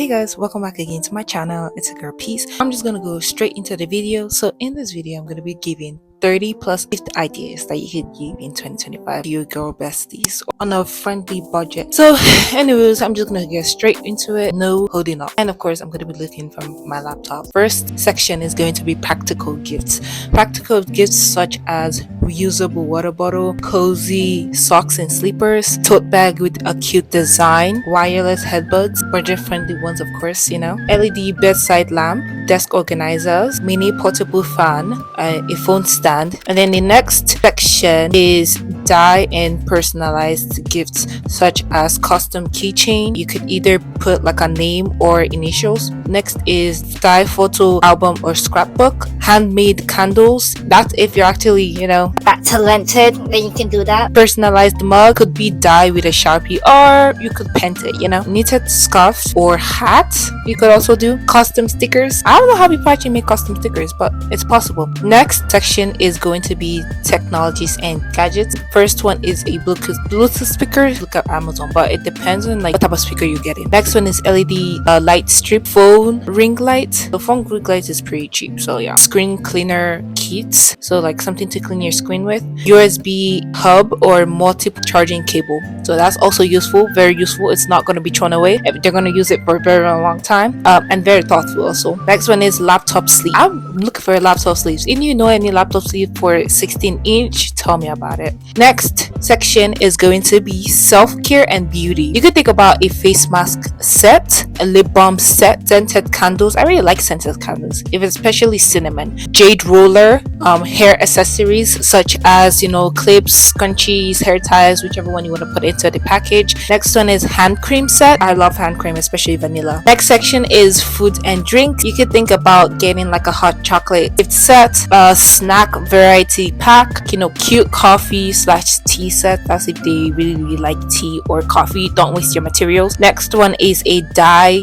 Hey guys, welcome back again to my channel. It's a girl Peace. I'm just gonna go straight into the video. So in this video I'm gonna be giving 30 plus gift ideas that you could give in 2025 to your girl besties on a friendly budget. So anyways, I'm just gonna get straight into it, no holding up. And of course I'm gonna be looking from my laptop. First section is going to be practical gifts. Practical gifts such as reusable water bottle, cozy socks and sleepers, tote bag with a cute design, wireless headbuds, budget friendly ones of course, LED bedside lamp, desk organizers, mini portable fan, a phone stand. And then the next section is dye and personalized gifts such as custom keychain. You could either put like a name or initials. Next is dye photo album or scrapbook, handmade candles. That's if you're actually that talented, then you can do that. Personalized mug could be dye with a Sharpie, or you could paint it, knitted scarves or hats. You could also do custom stickers. I don't know how people actually make custom stickers, but it's possible. Next section is going to be technologies and gadgets. First one is a Bluetooth speaker. Look at Amazon, but it depends on what type of speaker you get in. Next one is LED light strip, phone ring light. The phone ring light is pretty cheap, so yeah. Screen cleaner kits, so like something to clean your screen with. USB hub or multiple charging cable, so that's also useful, very useful. It's not going to be thrown away. They're going to use it for a very long time, and very thoughtful also. Next one is laptop sleeve. I'm looking for a laptop sleeves. If you know any laptop sleeve for 16-inch, tell me about it. Next section is going to be self-care and beauty. You could think about a face mask set, a lip balm set, scented candles. I really like scented candles, if it's especially cinnamon, jade roller, hair accessories such as clips, scrunchies, hair ties, whichever one you want to put into the package. Next one is hand cream set. I love hand cream, especially vanilla. Next section is food and drink. You could think about getting like a hot chocolate gift set, a snack variety pack, cute coffee / tea set. That's if they really like tea or coffee. Don't waste your materials. Next one is a dye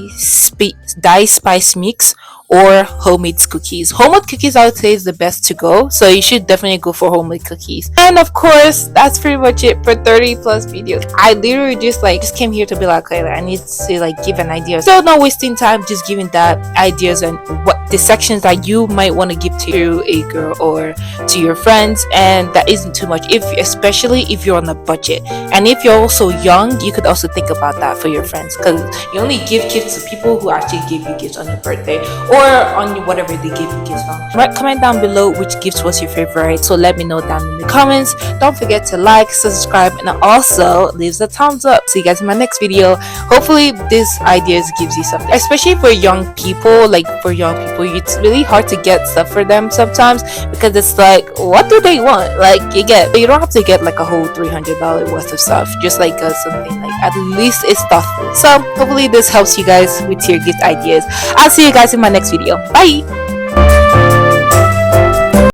spice mix or homemade cookies. Homemade cookies I would say is the best to go, so you should definitely go for homemade cookies. And of course that's pretty much it for 30 plus videos. I literally just came here to be like, okay, I need to give an idea, so not wasting time, just giving that ideas and what the sections that you might want to give to a girl or to your friends, and that isn't too much, especially if you're on a budget. And if you're also young, you could also think about that for your friends, because you only give gifts to people who actually give you gifts on your birthday or on whatever they give you gifts on. Comment down below which gifts was your favorite, so let me know down in the comments. Don't forget to like, subscribe, and also leave the thumbs up. See you guys in my next video. Hopefully this ideas gives you something, especially for young people. It's really hard to get stuff for them sometimes, because it's like, what do they want? You don't have to get like a whole $300 worth of stuff, just something at least it's thoughtful. So hopefully this helps you guys with your gift ideas. I'll see you guys in my next video. Bye.